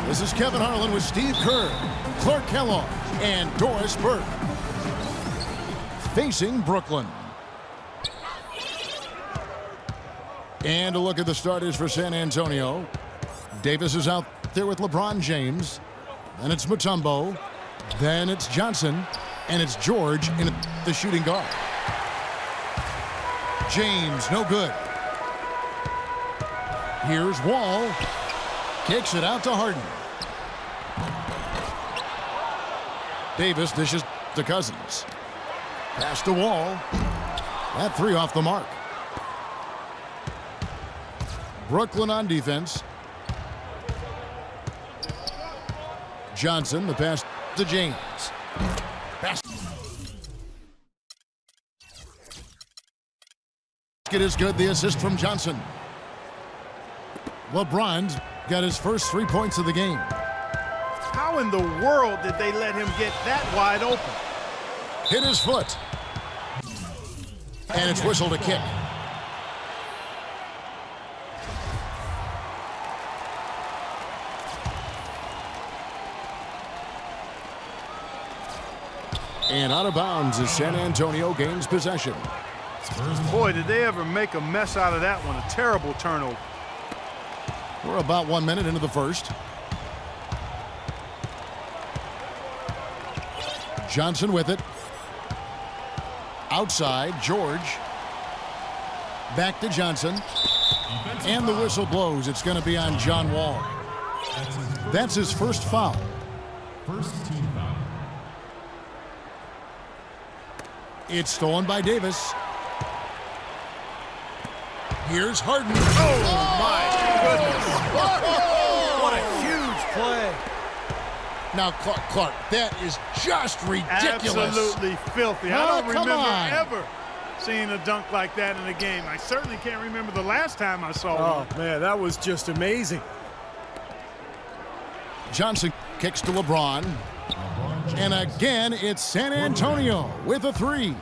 This is Kevin Harlan with Steve Kerr, Clark Kellogg, and Doris Burke. Facing Brooklyn. And a look at the starters for San Antonio. Davis is out there with LeBron James. Then it's Mutombo. Then it's Johnson. And it's George in the shooting guard. James, no good. Here's Wall. Kicks it out to Harden. Davis dishes to Cousins. Pass to Wall. That three off the mark. Brooklyn on defense. Johnson, the pass to James. Pass. It is good. The assist from Johnson. LeBron's got his first 3 points of the game. How in the world did they let him get that wide open? Hit his foot. And it's whistled a kick. And out of bounds as San Antonio gains possession. Boy, did they ever make a mess out of that one. A terrible turnover. We're about 1 minute into the first. Johnson with it. Outside, George. Back to Johnson. And the whistle blows. It's going to be on John Wall. That's his first foul. First team foul. It's stolen by Davis. Here's Harden. Oh, my goodness. What a huge play. Now, Clark, that is just ridiculous. Absolutely filthy. I don't come remember on. ever seeing a dunk like that in a game. I certainly can't remember the last time I saw one. Oh, man, that was just amazing. Johnson kicks to LeBron. And again, it's San Antonio with a three.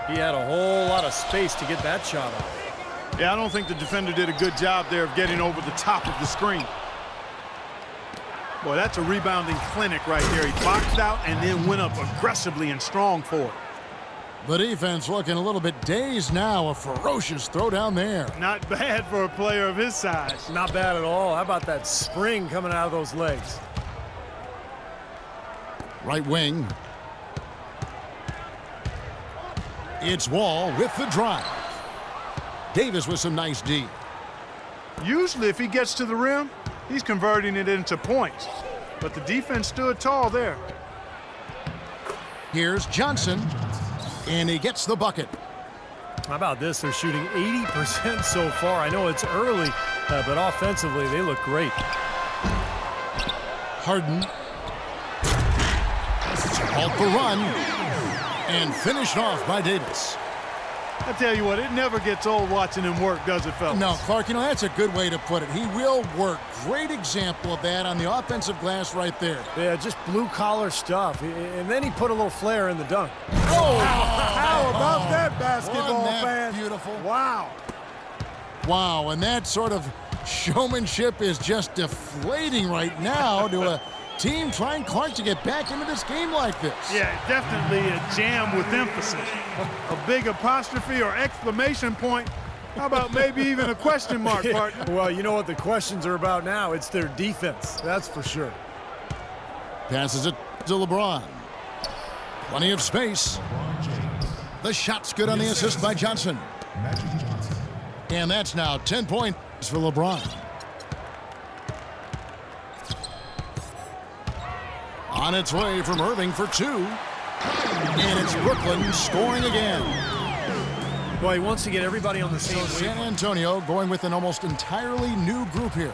He had a whole lot of space to get that shot off. Yeah, I don't think the defender did a good job there of getting over the top of the screen. Boy, that's a rebounding clinic right there. He boxed out and then went up aggressively and strong for it. The defense looking a little bit dazed now. A ferocious throw down there. Not bad for a player of his size. Not bad at all. How about that spring coming out of those legs? Right wing. It's Wall with the drive. Davis with some nice D. Usually if he gets to the rim, he's converting it into points. But the defense stood tall there. Here's Johnson. And he gets the bucket. How about this? They're shooting 80% so far. I know it's early, but offensively they look great. Harden. Halt the run. And finished off by Davis. I tell you what, it never gets old watching him work, does it, fellas? No, Clark, you know, that's a good way to put it. He will work. Great example of that on the offensive glass right there. Yeah, just blue-collar stuff. And then he put a little flair in the dunk. Oh! How about that, basketball Wasn't that fan? beautiful? Wow. Wow, and that sort of showmanship is just deflating right now to a team trying, Clark, to get back into this game like this. Yeah, definitely a jam with emphasis. A big apostrophe or exclamation point. How about maybe even a question mark, partner? Well, you know what the questions are about now. It's their defense, that's for sure. Passes it to LeBron. Plenty of space. The shot's good on the assist by Johnson. And that's now 10 points for LeBron. On its way from Irving for two. And it's Brooklyn scoring again. Boy, he wants to get everybody on the same So page. San Antonio going with an almost entirely new group here.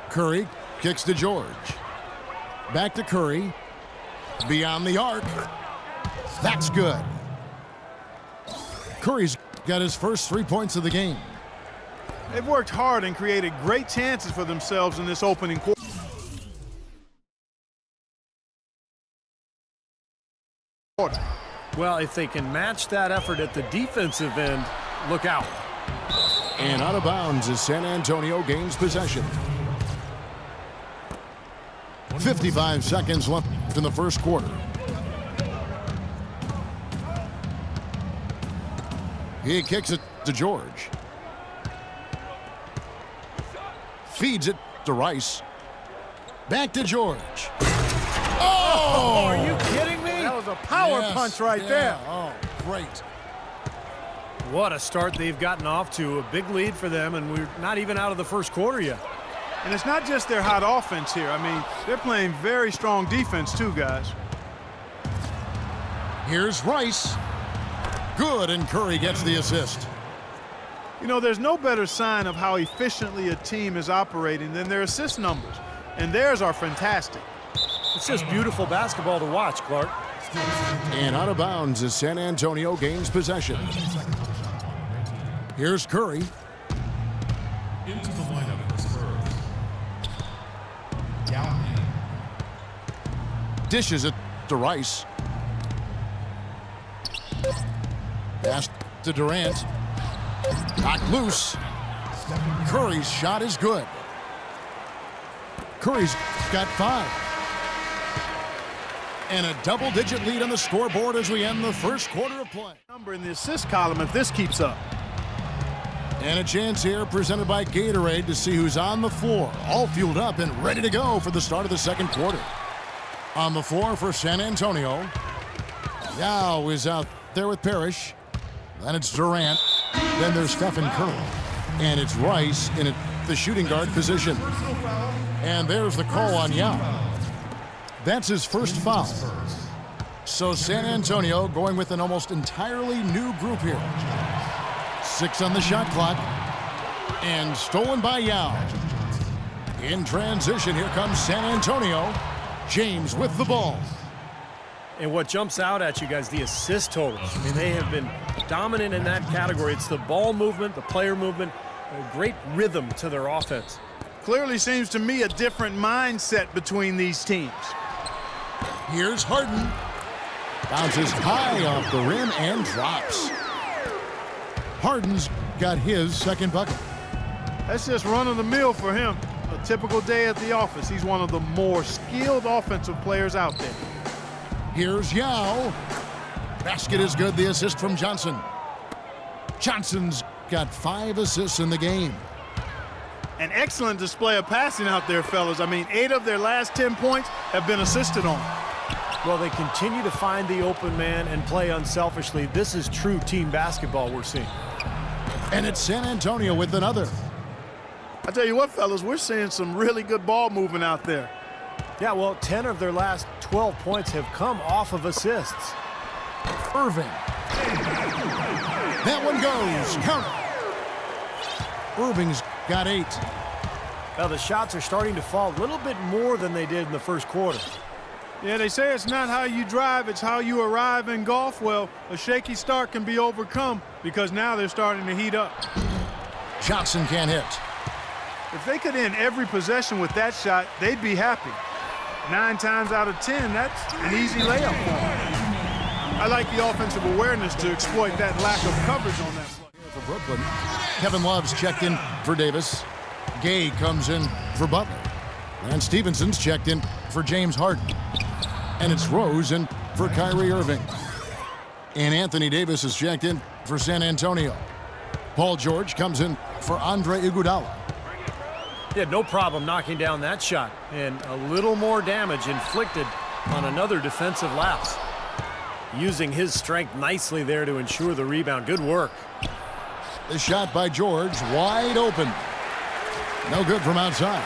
Curry kicks to George. Back to Curry. Beyond the arc. That's good. Curry's got his first 3 points of the game. They've worked hard and created great chances for themselves in this opening quarter. Well, if they can match that effort at the defensive end, look out. And out of bounds as San Antonio gains possession. 55 seconds left in the first quarter. He kicks it to George. Feeds it to Rice. Back to George. Oh! Are you kidding me? That was a power punch right there. Oh, great. What a start they've gotten off to. A big lead for them, and we're not even out of the first quarter yet. And it's not just their hot offense here. I mean, they're playing very strong defense too, guys. Here's Rice. Good, and Curry gets the assist. You know, there's no better sign of how efficiently a team is operating than their assist numbers. And theirs are fantastic. It's just beautiful basketball to watch, Clark. And out of bounds as San Antonio gains possession. Here's Curry. Into the lineup for Spurs. Yao Ming. Dishes it to Rice. Pass to Durant. Knocked loose. Curry's shot is good. Curry's got 5. And a double-digit lead on the scoreboard as we end the first quarter of play. Number in the assist column if this keeps up. And a chance here presented by Gatorade to see who's on the floor, all fueled up and ready to go for the start of the second quarter. On the floor for San Antonio, Yao is out there with Parrish. Then it's Durant. Then there's Stephen Curry. And it's Rice in the shooting guard position. And there's the call on Yao. That's his first foul. So San Antonio going with an almost entirely new group here. 6 on the shot clock. And stolen by Yao. In transition, here comes San Antonio. James with the ball. And what jumps out at you guys, the assist totals. I mean, they have been dominant in that category. It's the ball movement, the player movement, a great rhythm to their offense. Clearly seems to me a different mindset between these teams. Here's Harden. Bounces high off the rim and drops. Harden's got his second bucket. That's just run-of-the-mill for him. A typical day at the office. He's one of the more skilled offensive players out there. Here's Yao. Basket is good. The assist from Johnson. Johnson's got 5 assists in the game. An excellent display of passing out there, fellas. I mean, 8 of their last 10 points have been assisted on. Well, they continue to find the open man and play unselfishly. This is true team basketball we're seeing. And it's San Antonio with another. I tell you what, fellas, we're seeing some really good ball movement out there. Yeah, well, 10 of their last 12 points have come off of assists. Irving. That one goes. Count it. Irving's got 8. Now, the shots are starting to fall a little bit more than they did in the first quarter. Yeah, they say it's not how you drive, it's how you arrive in golf. Well, a shaky start can be overcome because now they're starting to heat up. Johnson can't hit. If they could end every possession with that shot, they'd be happy. 9 times out of 10, that's an easy layup for them. I like the offensive awareness to exploit that lack of coverage on that play. For Brooklyn, Kevin Love's checked in for Davis. Gay comes in for Butler. And Stevenson's checked in for James Harden. And it's Rose in for Kyrie Irving. And Anthony Davis is checked in for San Antonio. Paul George comes in for Andre Iguodala. He had no problem knocking down that shot, and a little more damage inflicted on another defensive lapse. Using his strength nicely there to ensure the rebound. Good work. The shot by George, wide open. No good from outside.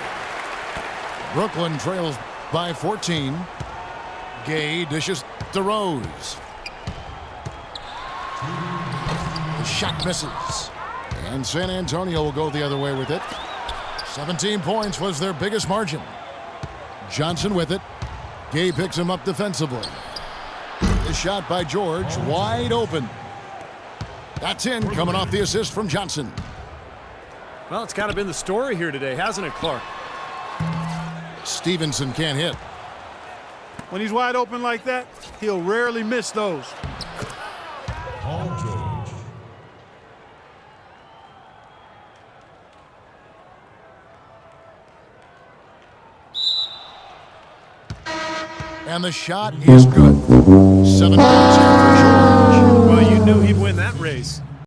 Brooklyn trails by 14. Gay dishes to Rose. The shot misses. And San Antonio will go the other way with it. 17 points was their biggest margin. Johnson with it. Gay picks him up defensively. The shot by George, wide open. That's in, coming off the assist from Johnson. Well, it's kind of been the story here today, hasn't it, Clark? Stevenson can't hit. When he's wide open like that, he'll rarely miss those. Paul George. And the shot is good. 7 points here